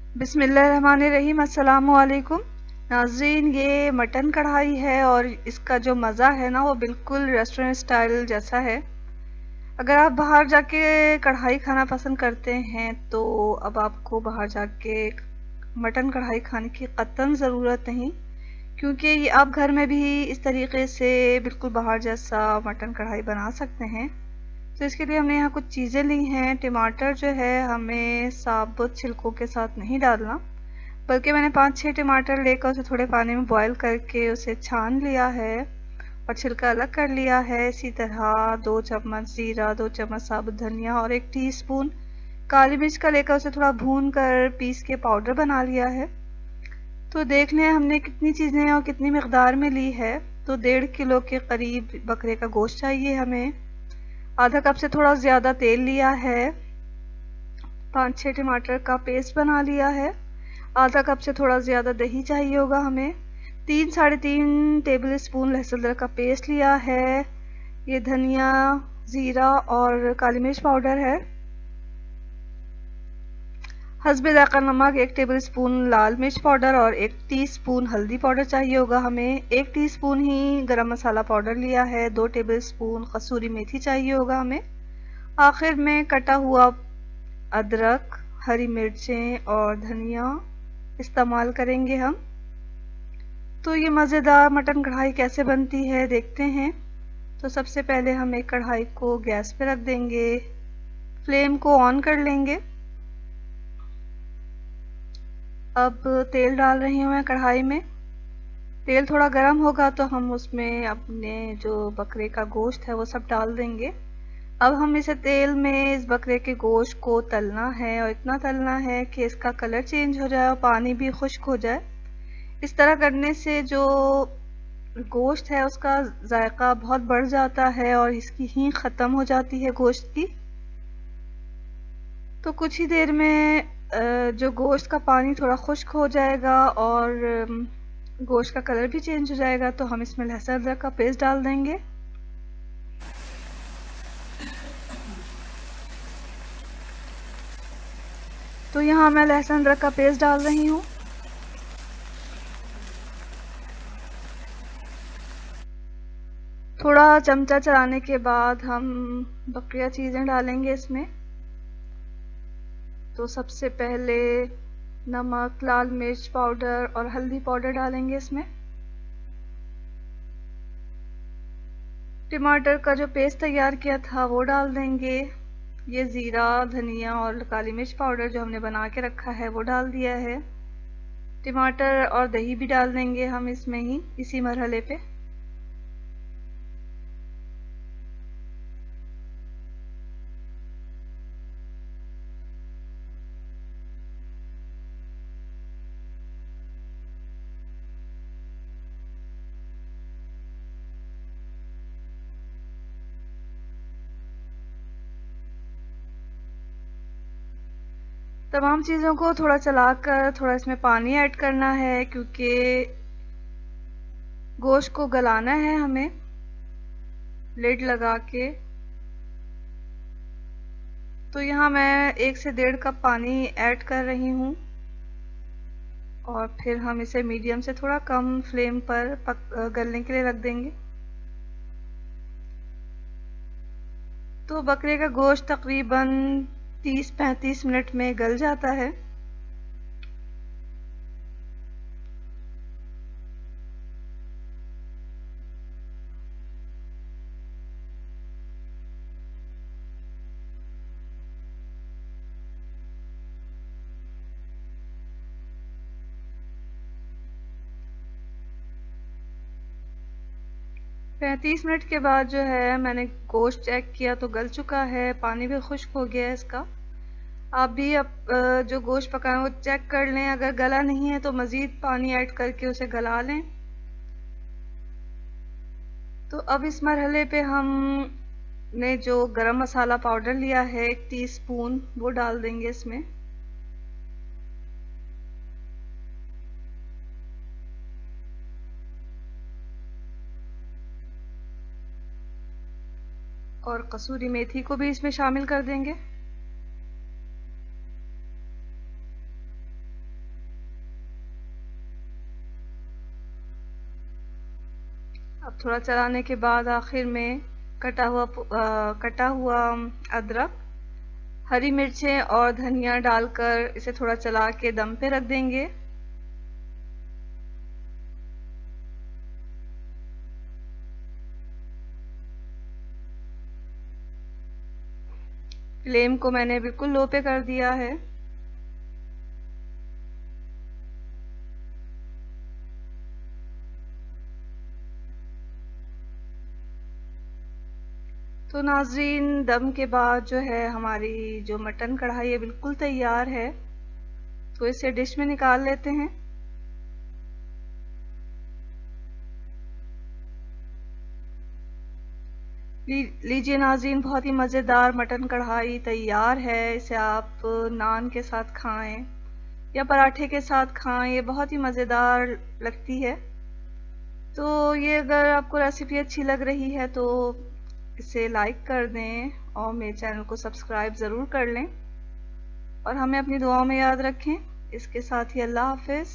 बिस्मिल्लाहिर्रहमानिर्रहीम। अस्सलामु अलैकुम नाज़रीन, ये मटन कढ़ाई है और इसका जो मज़ा है ना वो बिल्कुल रेस्टोरेंट स्टाइल जैसा है। अगर आप बाहर जाके कढ़ाई खाना पसंद करते हैं तो अब आपको बाहर जाके मटन कढ़ाई खाने की कतई ज़रूरत नहीं, क्योंकि ये आप घर में भी इस तरीके से बिल्कुल बाहर जैसा मटन कढ़ाई बना सकते हैं। तो इसके लिए हमने यहाँ कुछ चीज़ें ली हैं। टमाटर जो है हमें साबुत छिलकों के साथ नहीं डालना, बल्कि मैंने 5-6 टमाटर लेकर उसे थोड़े पानी में बॉईल करके उसे छान लिया है और छिलका अलग कर लिया है। इसी तरह 2 चम्मच ज़ीरा, 2 चम्मच साबुत धनिया और 1 टीस्पून काली मिर्च का लेकर उसे थोड़ा भून कर पीस के पाउडर बना लिया है। तो देख लें हमने कितनी चीज़ें और कितनी मकदार में ली है। तो 1.5 किलो के करीब बकरे का गोश्त चाहिए हमें। आधा कप से थोड़ा ज़्यादा तेल लिया है। 5-6 टमाटर का पेस्ट बना लिया है। आधा कप से थोड़ा ज़्यादा दही चाहिए होगा हमें। 3-3.5 टेबल स्पून लहसुन अदरक का पेस्ट लिया है। ये धनिया, ज़ीरा और काली मिर्च पाउडर है। हस्बे ज़ायक़ा नमक, 1 टेबल स्पून लाल मिर्च पाउडर और 1 टीस्पून हल्दी पाउडर चाहिए होगा हमें। 1 टीस्पून ही गरम मसाला पाउडर लिया है। 2 टेबल स्पून कसूरी मेथी चाहिए होगा हमें। आखिर में कटा हुआ अदरक, हरी मिर्चें और धनिया इस्तेमाल करेंगे हम। तो ये मज़ेदार मटन कढ़ाई कैसे बनती है देखते हैं। तो सबसे पहले हम एक कढ़ाई को गैस पे रख देंगे, फ्लेम को ऑन कर लेंगे। अब तेल डाल रही हूँ मैं कढ़ाई में। तेल थोड़ा गर्म होगा तो हम उसमें अपने जो बकरे का गोश्त है वो सब डाल देंगे। अब हम इसे तेल में इस बकरे के गोश्त को तलना है और इतना तलना है कि इसका कलर चेंज हो जाए और पानी भी खुश्क हो जाए। इस तरह करने से जो गोश्त है उसका जायका बहुत बढ़ जाता है और इसकी हींग ख़त्म हो जाती है गोश्त की। तो कुछ ही देर में जो गोश्त का पानी थोड़ा खुश्क हो जाएगा और गोश्त का कलर भी चेंज हो जाएगा, तो हम इसमें लहसुन अदरक का पेस्ट डाल देंगे। तो यहाँ मैं लहसुन अदरक का पेस्ट डाल रही हूँ। थोड़ा चमचा चलाने के बाद हम बकिया चीज़ें डालेंगे इसमें। तो सबसे पहले नमक, लाल मिर्च पाउडर और हल्दी पाउडर डालेंगे इसमें। टमाटर का जो पेस्ट तैयार किया था वो डाल देंगे। ये ज़ीरा, धनिया और काली मिर्च पाउडर जो हमने बना के रखा है वो डाल दिया है। टमाटर और दही भी डाल देंगे हम इसमें ही, इसी मरहले पे। तमाम चीज़ों को थोड़ा चलाकर थोड़ा इसमें पानी ऐड करना है, क्योंकि गोश्त को गलाना है हमें लिड लगा के। तो यहाँ मैं 1 से 1.5 कप पानी ऐड कर रही हूँ और फिर हम इसे मीडियम से थोड़ा कम फ्लेम पर गलने के लिए रख देंगे। तो बकरे का गोश्त तकरीबन 30-35 मिनट में गल जाता है। पैंतीस मिनट के बाद जो है मैंने गोश्त चेक किया तो गल चुका है, पानी भी खुश्क हो गया है इसका। आप भी जो गोश्त पकाएं वो चेक कर लें, अगर गला नहीं है तो मज़ीद पानी ऐड करके उसे गला लें। तो अब इस मरहले पे हमने जो गरम मसाला पाउडर लिया है 1 टीस्पून वो डाल देंगे इसमें। और कसूरी मेथी को भी इसमें शामिल कर देंगे। अब थोड़ा चलाने के बाद आखिर में कटा हुआ अदरक, हरी मिर्चें और धनिया डालकर इसे थोड़ा चला के दम पे रख देंगे। फ्लेम को मैंने बिल्कुल लो पे कर दिया है। तो नाज़रीन, दम के बाद जो है हमारी जो मटन कढ़ाई है बिल्कुल तैयार है। तो इसे डिश में निकाल लेते हैं। लीजिए नाज़रीन, बहुत ही मज़ेदार मटन कढ़ाई तैयार है। इसे आप नान के साथ खाएं या पराठे के साथ खाएं, ये बहुत ही मज़ेदार लगती है। तो ये अगर आपको रेसिपी अच्छी लग रही है तो इसे लाइक कर दें और मेरे चैनल को सब्सक्राइब ज़रूर कर लें और हमें अपनी दुआओं में याद रखें। इसके साथ ही अल्लाह हाफ़िज़।